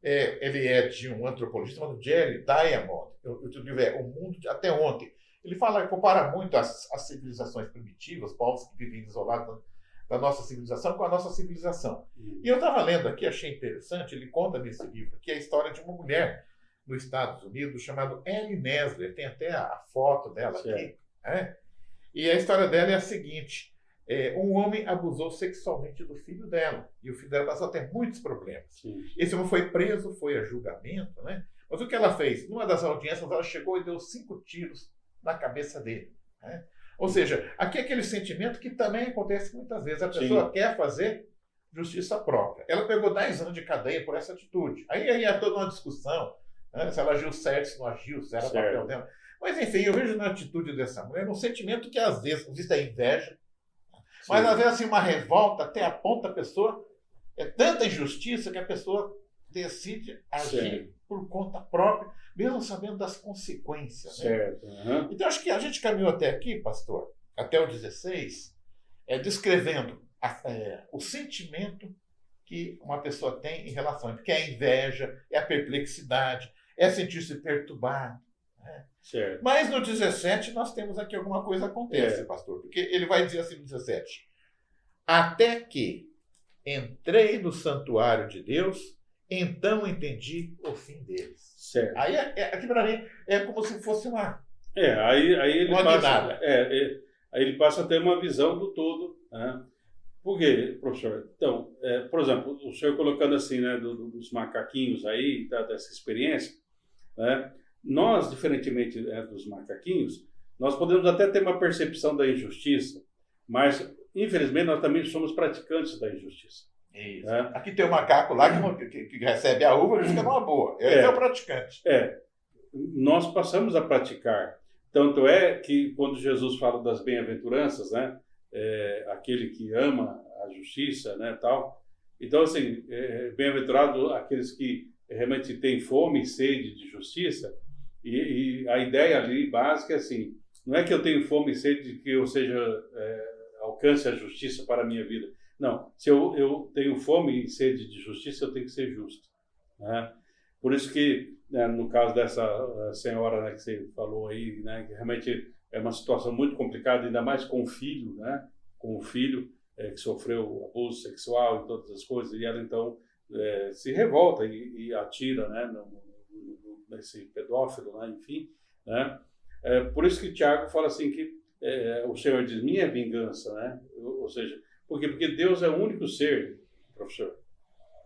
Ele é de um antropologista chamado Jerry Diamond. O livro é O Mundo Até Ontem. Ele compara muito as civilizações primitivas, povos que vivem isolados da nossa civilização com a nossa civilização. E eu estava lendo aqui, achei interessante, ele conta nesse livro que é a história de uma mulher nos Estados Unidos chamada Ellie Nesler, tem até a foto dela aqui. Né? E a história dela é a seguinte, um homem abusou sexualmente do filho dela, e o filho dela passou a ter muitos problemas. Sim. Esse homem foi preso, foi a julgamento, né? Mas o que ela fez? Numa das audiências, ela chegou e deu 5 tiros na cabeça dele. Né? Ou seja, aqui é aquele sentimento que também acontece muitas vezes. A pessoa quer fazer justiça própria. Ela pegou 10 anos de cadeia por essa atitude. Aí é toda uma discussão, né? Se ela agiu certo, se não agiu, se era o papel dela. Mas, enfim, eu vejo na atitude dessa mulher um sentimento que, às vezes, existe a inveja, mas, às vezes, assim, uma revolta até aponta a pessoa. É tanta injustiça que a pessoa decide agir por conta própria, mesmo sabendo das consequências. Certo. Né? Então, acho que a gente caminhou até aqui, pastor, até o 16, descrevendo o sentimento que uma pessoa tem em relação a ele, que é a inveja, é a perplexidade, é sentir-se perturbado. Né? Certo. Mas no 17 nós temos aqui alguma coisa acontece, pastor, porque ele vai dizer assim no 17: até que entrei no santuário de Deus, então entendi o fim deles. Certo. Aí aqui para mim é como se fosse uma aí ele uma passa, aí ele passa a ter uma visão do todo. Né? Por quê, professor? Então, por exemplo, o senhor colocando assim, né, dos macaquinhos aí, dessa experiência, né? Nós, diferentemente dos macaquinhos, nós podemos até ter uma percepção da injustiça, mas, infelizmente, nós também somos praticantes da injustiça. Isso. Né? Aqui tem um macaco lá que recebe a uva e diz que é uma boa. Esse é o praticante. Nós passamos a praticar. Tanto é que, quando Jesus fala das bem-aventuranças, né, aquele que ama a justiça, né, tal. Então, assim, bem-aventurado aqueles que realmente têm fome e sede de justiça. E a ideia ali básica é assim, não é que eu tenho fome e sede de que eu alcance a justiça para a minha vida. Não, se eu tenho fome e sede de justiça, eu tenho que ser justo. Né? Por isso que, né, no caso dessa senhora, né, que você falou aí, né, que realmente é uma situação muito complicada, ainda mais com o filho, né, que sofreu abuso sexual e todas as coisas, e ela então se revolta e atira, né, nesse pedófilo, né, enfim. Né? Por isso que Tiago fala assim que o Senhor diz, minha vingança, né? Ou seja, porque Deus é o único ser, professor,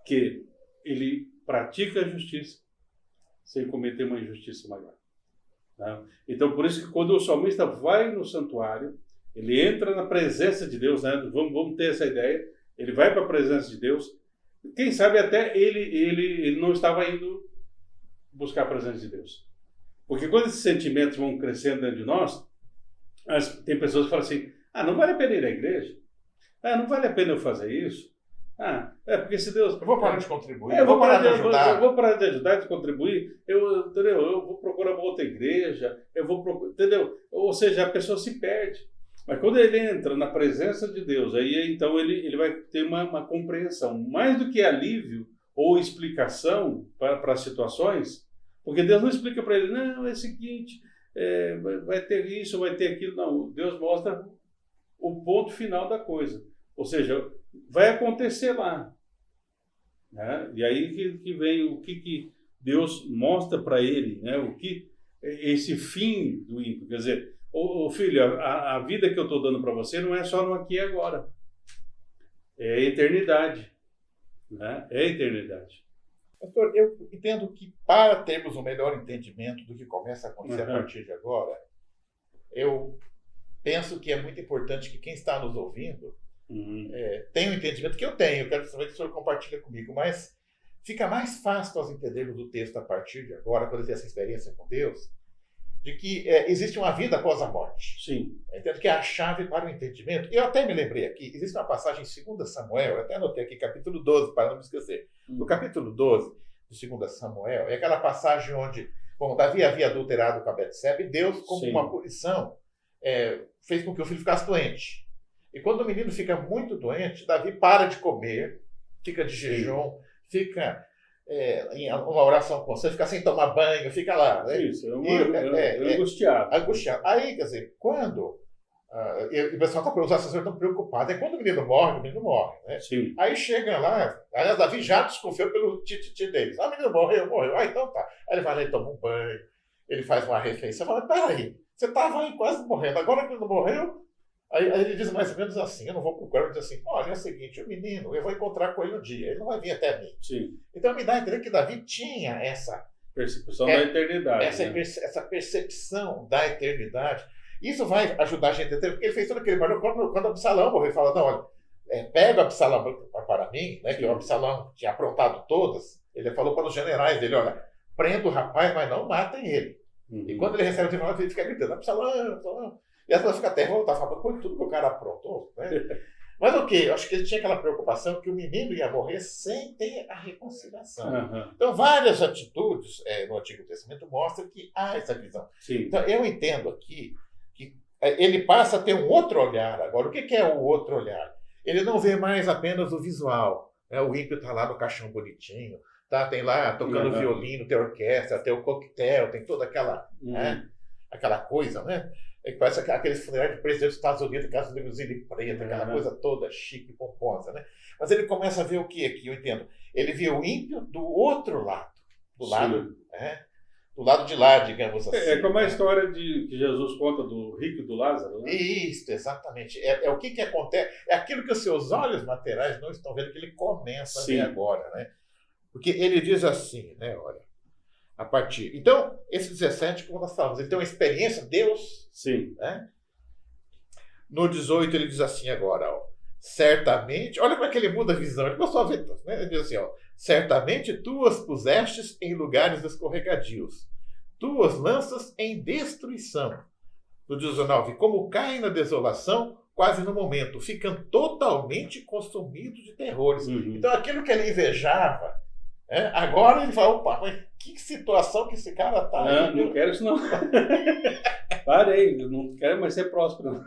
que ele pratica a justiça sem cometer uma injustiça maior. Né? Então, por isso que quando o salmista vai no santuário, ele entra na presença de Deus, né? Vamos ter essa ideia, ele vai para a presença de Deus, quem sabe até ele não estava indo buscar a presença de Deus. Porque quando esses sentimentos vão crescendo dentro de nós, tem pessoas que falam assim, não vale a pena ir à igreja, não vale a pena eu fazer isso, porque se Deus... Eu vou parar de contribuir, eu vou parar de ajudar. Eu vou parar de ajudar, de contribuir, entendeu? Eu vou procurar uma outra igreja, entendeu? Ou seja, a pessoa se perde. Mas quando ele entra na presença de Deus, aí então ele vai ter uma compreensão, mais do que alívio ou explicação para as situações, porque Deus não explica para ele, não, é o seguinte, vai ter isso, vai ter aquilo, não. Deus mostra o ponto final da coisa. Ou seja, vai acontecer lá. Né? E aí que vem o que Deus mostra para ele, né? O que esse fim do ímpio. Quer dizer, ô filho, a vida que eu estou dando para você não é só no aqui e agora. É a eternidade. Né? É a eternidade. Pastor, eu entendo que para termos um melhor entendimento do que começa a acontecer a partir de agora, eu penso que é muito importante que quem está nos ouvindo tenha um entendimento que eu tenho. Eu quero saber que o senhor compartilha comigo, mas fica mais fácil nós entendermos o texto a partir de agora, quando eu tenho essa experiência com Deus, de que existe uma vida após a morte. Sim. Eu entendo que é a chave para o entendimento. E eu até me lembrei aqui, existe uma passagem em 2 Samuel, eu até anotei aqui, capítulo 12, para não me esquecer. No capítulo 12 de 2 Samuel, é aquela passagem onde, bom, Davi havia adulterado com a Betseba e Deus, como uma punição, fez com que o filho ficasse doente. E quando o menino fica muito doente, Davi para de comer, fica de jejum, fica em uma oração constante, fica sem tomar banho, fica lá. Né? Isso, angustiado. Angustiado. Aí, quer dizer, quando o pessoal está tão preocupado, é quando o menino morre, né? Sim. Aí chega lá, aliás, Davi já desconfiou pelo tititi deles. O menino morreu. Então tá. Aí ele vai lá e toma um banho, ele faz uma refeição, fala, peraí, você estava aí quase morrendo, agora que ele não morreu? Aí ele diz mais ou menos assim, eu não vou procurar, ele diz assim, olha, é o seguinte, o menino, eu vou encontrar com ele um dia, ele não vai vir até mim. Sim. Então me dá a entender que Davi tinha essa percepção da eternidade. Essa percepção da eternidade. Isso vai ajudar a gente a entender, porque ele fez todo aquele barulho. Quando Absalão morreu, ele fala, não, olha, pega o Absalão para mim, né, que o Absalão tinha aprontado todas, ele falou para os generais dele, olha, prenda o rapaz, mas não matem ele. E quando ele recebe o tribunal, ele fica gritando, Absalão. E as pessoas ficam até revoltadas, falando, por tudo que o cara aprontou. Né? Mas o quê? Eu acho que ele tinha aquela preocupação que o menino ia morrer sem ter a reconciliação. Então, várias atitudes no Antigo Testamento mostram que há essa visão. Sim. Então, eu entendo aqui que ele passa a ter um outro olhar agora. O que é o outro olhar? Ele não vê mais apenas o visual. Né? O ímpio está lá no caixão bonitinho, tá? Tem lá tocando violino, tem orquestra, tem o coquetel, tem toda aquela, aquela coisa, né? Parece aqueles funerais de presidente dos Estados Unidos, aquelas limusine preta, aquela coisa toda chique e pomposa, né? Mas ele começa a ver o que aqui, eu entendo. Ele vê o ímpio do outro lado, do lado de lá, digamos assim. É como a história que Jesus conta do rico e do Lázaro, né? Isso, exatamente. É o que acontece, é aquilo que os seus olhos materiais não estão vendo, que ele começa a ver agora, né? Porque ele diz assim, né, olha, a partir. Então, esse 17, como nós falamos, ele tem uma experiência, Deus. Sim. Né? No 18, ele diz assim agora, ó, certamente, olha como é que ele muda a visão, ele gostou de ver, né? Ele diz assim, ó, certamente tu as pusestes em lugares escorregadios, tuas lanças em destruição. No 19, como caem na desolação, quase no momento, ficam totalmente consumidos de terrores. Então, aquilo que ele invejava, agora ele fala, opa, mas que situação que esse cara está. Não quero isso não. Parei, não quero mais ser próspero.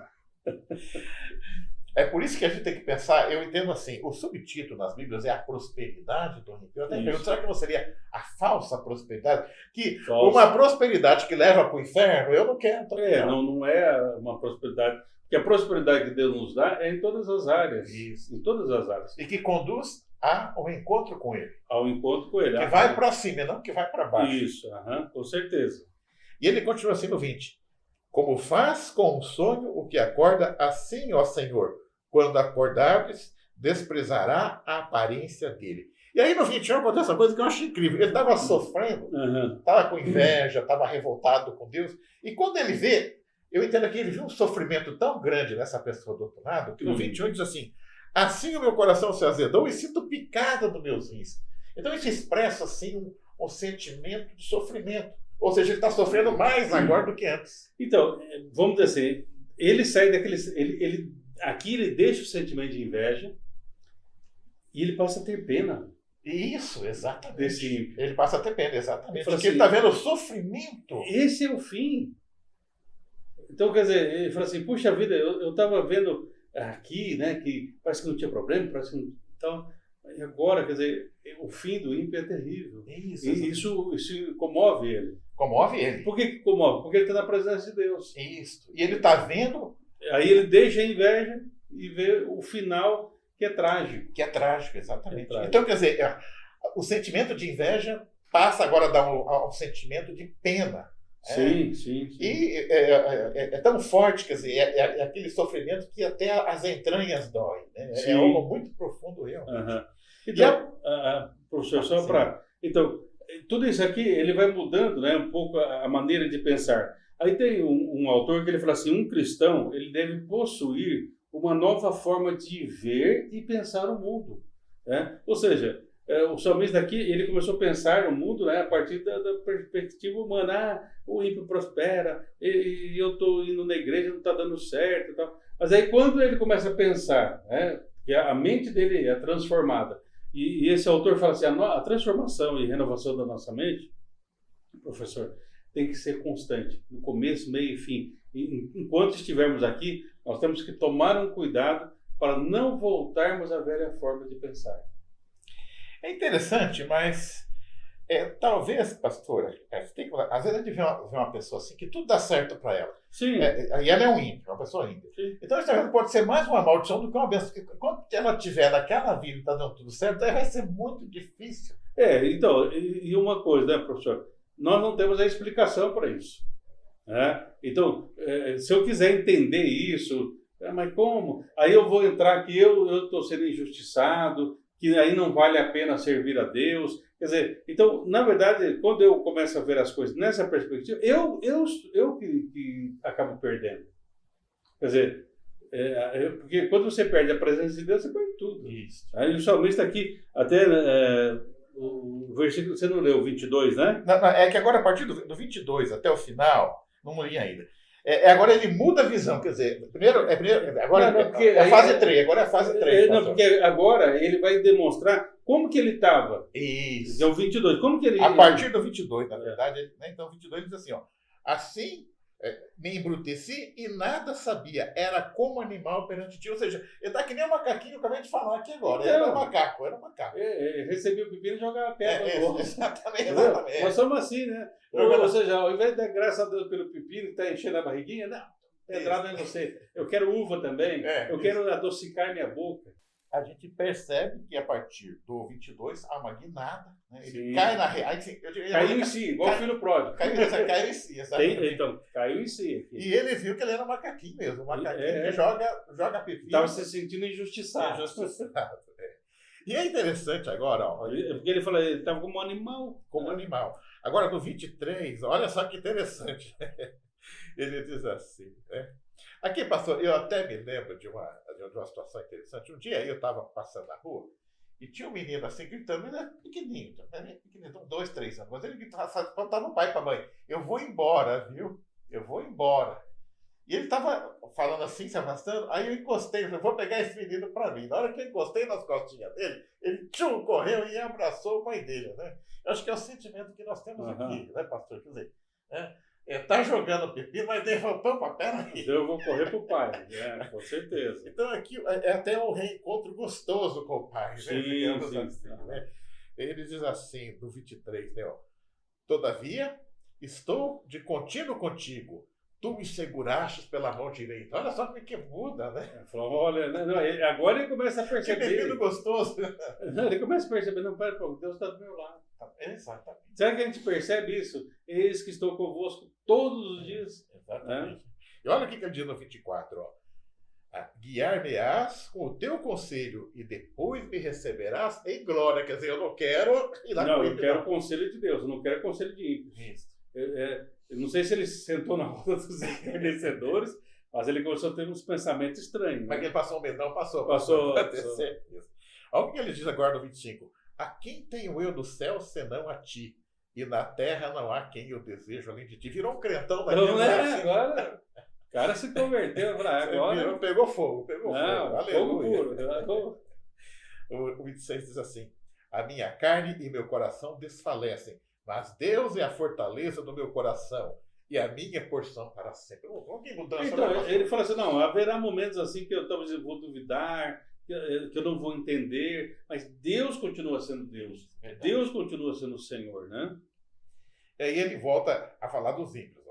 É por isso que a gente tem que pensar, eu entendo assim, o subtítulo nas Bíblias é a prosperidade do ímpio. Eu até pergunto, será que não seria a falsa prosperidade? Que uma prosperidade que leva para o inferno, eu não quero. Não é uma prosperidade, porque a prosperidade que Deus nos dá é em todas as áreas. Isso. Em todas as áreas. E que conduz ao encontro com ele. Ao encontro com ele. Que vai para cima, não que vai para baixo. Isso, com certeza. E ele continua assim no 20. Como faz com o sonho o que acorda, assim, ó Senhor, quando acordares, desprezará a aparência dele. E aí no 21 acontece essa coisa que eu acho incrível. Ele estava sofrendo, estava com inveja, estava revoltado com Deus. E quando ele vê, eu entendo que ele viu um sofrimento tão grande nessa pessoa do outro lado, que no 21 diz assim, assim o meu coração se azedou e sinto picada nos meus rins. Então isso expressa assim um sentimento de sofrimento. Ou seja, ele está sofrendo mais agora do que antes. Então, vamos dizer assim, ele sai daquele... Aqui ele deixa o sentimento de inveja e ele passa a ter pena. Isso, exatamente. Desse... Ele passa a ter pena, exatamente. Porque assim, ele está vendo o sofrimento. Esse é o fim. Então, quer dizer, ele fala assim, puxa vida, eu estava vendo aqui, né, que parece que não tinha problema, parece que não... Então, e agora, quer dizer, o fim do ímpio é terrível. Isso comove ele. Comove ele. Por que comove? Porque ele está na presença de Deus. Isso. E ele está vendo... Aí ele deixa a inveja e vê o final que é trágico. Que é trágico, exatamente. Então, quer dizer, o sentimento de inveja passa agora a dar um sentimento de pena. Sim, sim, sim. E é tão forte, quer dizer, é aquele sofrimento que até as entranhas doem. Né? É Sim. algo muito profundo, realmente. Aham. Então, professor, só Sim. para. Então, tudo isso aqui ele vai mudando, né, um pouco a maneira de pensar. Aí tem um autor que ele fala assim: um cristão ele deve possuir uma nova forma de ver e pensar o mundo. Né? Ou seja, o salmista aqui ele começou a pensar o mundo, né, a partir da perspectiva humana. Ah, o ímpio prospera, e eu estou indo na igreja, não está dando certo e tal. Mas aí quando ele começa a pensar, né, que a mente dele é transformada, e esse autor fala assim, a transformação e renovação da nossa mente, professor, tem que ser constante, no começo, meio e fim. Enquanto estivermos aqui, nós temos que tomar um cuidado para não voltarmos à velha forma de pensar. É interessante, mas talvez, pastora, às vezes a gente vê uma pessoa assim, que tudo dá certo para ela. Sim. E ela é um ímpio, uma pessoa ímpia. Sim. Então, isso pode ser mais uma maldição do que uma bênção. Porque quando ela tiver naquela vida e está dando tudo certo, aí vai ser muito difícil. Então, e uma coisa, né, professor? Nós não temos a explicação para isso. Né? Então, se eu quiser entender isso, mas como? Aí eu vou entrar que eu estou sendo injustiçado, que aí não vale a pena servir a Deus. Quer dizer, então, na verdade, quando eu começo a ver as coisas nessa perspectiva, eu que acabo perdendo. Quer dizer, porque quando você perde a presença de Deus, você perde tudo. Isso. Aí o salmista aqui, até o versículo, você não leu o 22, né? Não, é que agora, a partir do 22 até o final, não li ainda. Agora ele muda a visão, quer dizer, agora é a fase 3, agora é a fase 3. Não, porque agora ele vai demonstrar como que ele estava. Isso. É o 22, como que ele... A partir do 22, na verdade, né? Então o 22 diz assim, ó, assim me embruteci e nada sabia, era como animal perante ti, ou seja, ele está que nem um macaquinho, eu acabei de falar aqui agora, Então, era macaco. Recebi o pepino e jogava pedra no rosto. Exatamente. Nós somos assim, né? Ou seja, ao invés de dar graças a Deus pelo pepino que está enchendo a barriguinha, não, pedrada em você. Eu quero uva também, eu quero adocicar minha boca. A gente percebe que a partir do 22 há uma guinada, né? Ele Sim. cai na real. Caiu em si, igual o filho pródigo. Caiu em si, exatamente. Então, caiu em si. Aqui. E ele viu que ele era um macaquinho mesmo, um macaquinho que joga pepino. Estava se sentindo injustiçado. E é interessante agora, ó. Porque ele falou, ele estava como um animal. Como animal. Agora, no 23, olha só que interessante. Ele diz assim, né? Aqui, pastor, eu até me lembro de uma situação interessante. Um dia eu estava passando na rua e tinha um menino assim gritando, ele era pequenininho, 2, 3 anos, mas ele gritava no pai e para a mãe, eu vou embora, viu? Eu vou embora. E ele estava falando assim, se afastando, aí eu encostei, eu falei, vou pegar esse menino para mim. Na hora que eu encostei nas costinhas dele, ele correu e abraçou o pai dele, né? Eu acho que é o sentimento que nós temos aqui, né, pastor? Quer dizer, né? Tá jogando pepino, mas derrubou para peraí. Eu vou correr pro pai, com certeza. Então aqui é até um reencontro gostoso com o pai, sim, né? Digamos sim, assim, né? Ele diz assim, no 23, né? Ó, todavia, estou de contínuo contigo. Tu me segurastes pela mão direita. Olha só como é que muda, né? Ele falou, olha, agora ele começa a perceber. Que pepino gostoso. Ele começa a perceber, não, pera, Deus está do meu lado. Exatamente. Será que a gente percebe isso? Eis que estou convosco todos os dias. Exatamente. E olha o que ele diz no 24, ó. Guiar-me-ás com o teu conselho e depois me receberás em glória. Quer dizer, eu não quero ir lá não, eu quero o conselho de Deus, eu não quero o conselho de ímpios. Isso. Eu não sei se ele sentou na roda dos escarnecedores, mas ele começou a ter uns pensamentos estranhos. Né? Mas que ele passou um medão, passou. Passou. Certeza. Olha o que ele diz agora no 25. A quem tenho eu no céu senão a ti? E na terra não há quem eu desejo além de ti. Virou um crentão daqui. Não é, agora... O cara se converteu, agora... Pegou fogo, fogo. Fogo puro. O 26 diz assim, a minha carne e meu coração desfalecem, mas Deus é a fortaleza do meu coração e a minha porção para sempre. Olha que mudança. Então, ele fala assim, não, haverá momentos assim que eu talvez vou duvidar, que eu não vou entender, mas Deus continua sendo Deus. Verdade. Deus continua sendo o Senhor, né? E aí ele volta a falar dos ímpios,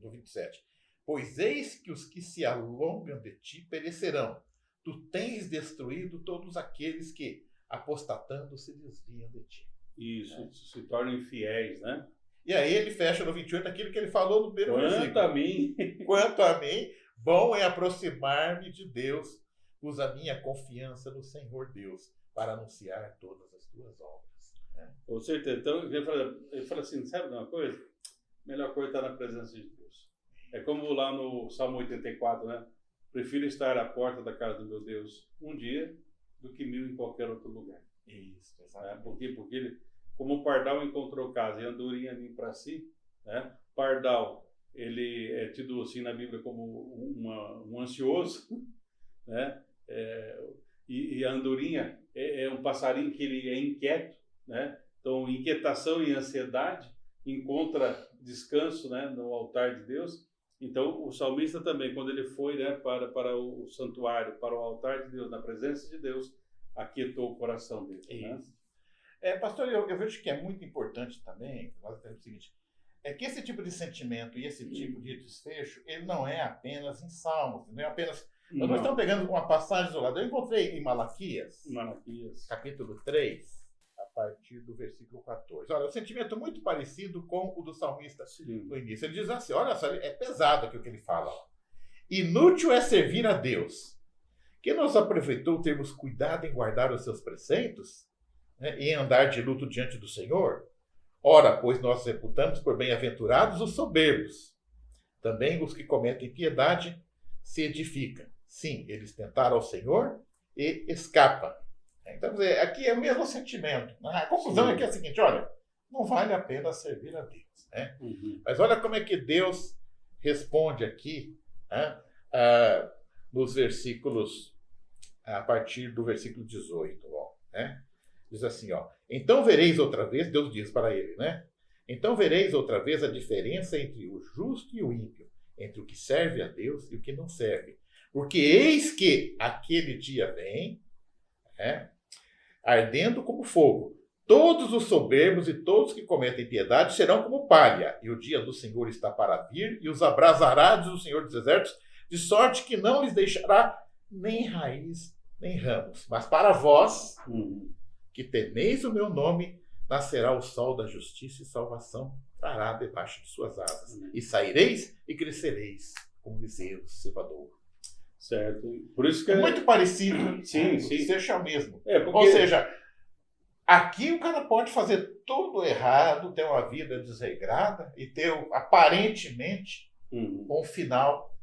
do 27. Pois eis que os que se alongam de ti perecerão. Tu tens destruído todos aqueles que, apostatando, se desviam de ti. Isso, se tornam infiéis, né? E aí ele fecha no 28 aquilo que ele falou no primeiro versículo. Quanto a mim, bom é aproximar-me de Deus, pus a minha confiança no Senhor Deus, para anunciar todas as tuas obras. Né? Com certeza. Então, ele fala assim, sabe de uma coisa? Melhor coisa é estar na presença de Deus. É como lá no Salmo 84, né? Prefiro estar à porta da casa do meu Deus um dia do que 1000 em qualquer outro lugar. Isso, exatamente. Porque ele, como o pardal encontrou casa e a andorinha nem para si, né? Pardal, ele é tido assim na Bíblia como um ansioso, né? E a andorinha é um passarinho que ele é inquieto, né? Então, inquietação e ansiedade encontra descanso, né, no altar de Deus. Então, o salmista também, quando ele foi, né, para o santuário, para o altar de Deus, na presença de Deus, aquietou o coração dele. Né? Pastor, eu vejo que é muito importante também, nós temos o seguinte, é que esse tipo de sentimento e esse tipo de desfecho, ele não é apenas em Salmos, não é apenas... Nós estamos pegando uma passagem isolada. Eu encontrei em Malaquias, capítulo 3, a partir do versículo 14. Olha, um sentimento muito parecido com o do salmista no início. Ele diz assim, olha só, é pesado aquilo que ele fala. Inútil é servir a Deus, que nos aproveitou termos cuidado em guardar os seus preceitos, né, e em andar de luto diante do Senhor. Ora, pois nós reputamos por bem-aventurados os soberbos. Também os que cometem piedade se edificam. Sim, eles tentaram ao Senhor e escapam. Então, aqui é o mesmo sentimento. A conclusão é que é a seguinte, olha, não vale a pena servir a Deus. Né? Mas olha como é que Deus responde aqui, né, nos versículos, a partir do versículo 18. Ó, né? Diz assim, ó, então vereis outra vez, Deus diz para ele, né? Então vereis outra vez a diferença entre o justo e o ímpio, entre o que serve a Deus e o que não serve. Porque eis que aquele dia vem, né, ardendo como fogo. Todos os soberbos e todos que cometem piedade serão como palha, e o dia do Senhor está para vir, e os abrasará, diz o Senhor dos Exércitos, de sorte que não lhes deixará nem raiz, nem ramos. Mas para vós, que temeis o meu nome, nascerá o sol da justiça e salvação trará debaixo de suas asas. E saireis e crescereis como bezerro cevador. Certo. Por isso que é muito parecido. Sim. Seja o mesmo. Porque... Ou seja, aqui o cara pode fazer tudo errado, ter uma vida desregrada e ter, aparentemente, um final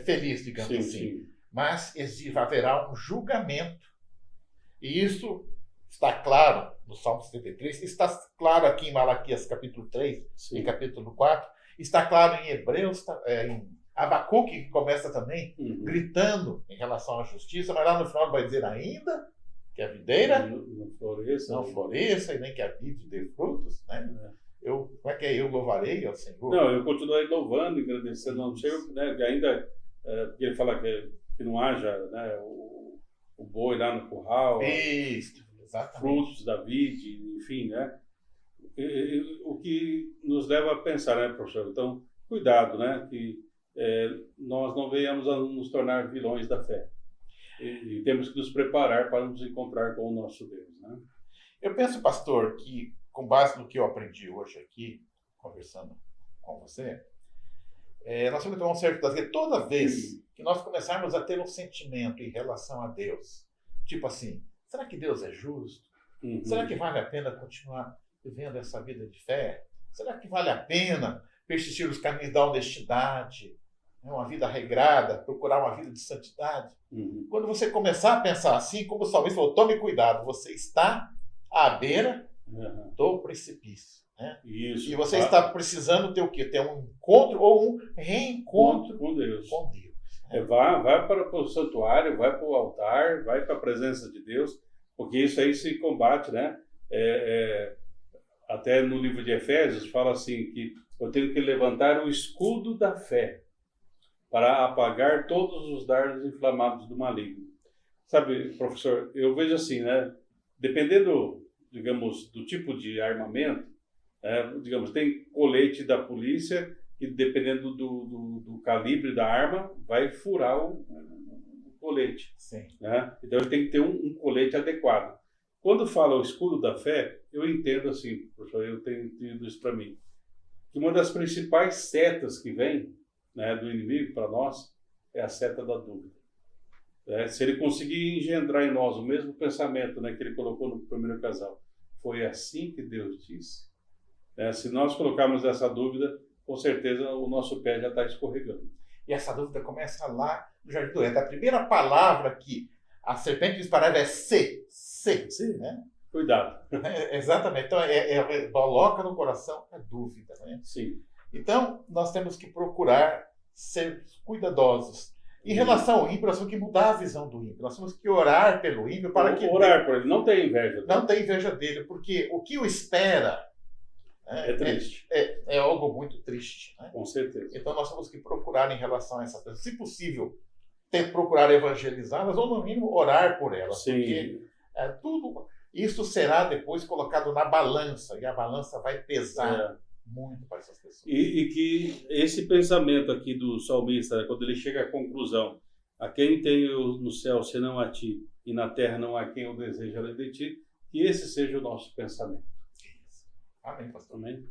feliz, digamos assim. Sim. Mas haverá um julgamento. E isso está claro no Salmo 73, está claro aqui em Malaquias capítulo 3 e capítulo 4, está claro em Hebreus, em Abacuque, que começa também gritando em relação à justiça, mas lá no final vai dizer ainda que a videira não floresça e nem que a vide dê frutos, né? Como é que é? Eu louvarei ao Senhor. Não, eu continuarei louvando, agradecendo ao Senhor, né? Que ainda, porque ele fala que não haja, né, o boi lá no curral, frutos da vide, enfim, né? O que nos leva a pensar, né, professor? Então, cuidado, né? Que nós não venhamos a nos tornar vilões da fé. E temos que nos preparar para nos encontrar com o nosso Deus, né? Eu penso, pastor, que com base no que eu aprendi hoje aqui, conversando com você, nós temos que tomar um certo das vezes. Toda vez que nós começarmos a ter um sentimento em relação a Deus, tipo assim, será que Deus é justo? Será que vale a pena continuar vivendo essa vida de fé? Será que vale a pena persistir nos caminhos da honestidade? Uma vida regrada, procurar uma vida de santidade? Quando você começar a pensar assim, como o salmista falou, tome cuidado, você está à beira do precipício. Né? Isso, e você está precisando ter o quê? Ter um encontro ou um reencontro com Deus. Né? Vai para o santuário, vai para o altar, vai para a presença de Deus, porque isso aí se combate, né? Até no livro de Efésios fala assim, que eu tenho que levantar o escudo da fé para apagar todos os dardos inflamados do maligno. Sabe, professor, eu vejo assim, né? Dependendo, digamos, do tipo de armamento, digamos, tem colete da polícia que, dependendo do calibre da arma, vai furar o colete. Sim. Né? Então, ele tem que ter um colete adequado. Quando fala o escudo da fé, eu entendo assim, professor, eu tenho entendido isso para mim. que uma das principais setas que vem, né, do inimigo para nós é a seta da dúvida. Se ele conseguir engendrar em nós o mesmo pensamento, né, que ele colocou no primeiro casal, foi assim que Deus disse. Se nós colocarmos essa dúvida, com certeza o nosso pé já está escorregando. E essa dúvida começa lá no Jardim do Éden. A primeira palavra que a serpente disparava é se, né? Cuidado. Exatamente. Então, coloca no coração a dúvida, né? Sim. Então, nós temos que procurar ser cuidadosos. Em relação ao ímpio, nós temos que mudar a visão do ímpio. Nós temos que orar pelo ímpio para que orar por ele, não ter inveja dele. Não ter inveja dele, porque o que o espera, né, é triste. É algo muito triste. Né? Com certeza. Então nós temos que procurar em relação a essas pessoas, se possível, procurar evangelizá-las ou no mínimo orar por elas. Sim. Porque tudo isso será depois colocado na balança e a balança vai pesar muito para essas pessoas. E que esse pensamento aqui do salmista, né, quando ele chega à conclusão, a quem tenho no céu senão a ti, e na terra não há quem eu deseje além de ti, que esse seja o nosso pensamento. Amém, pastor. Amém.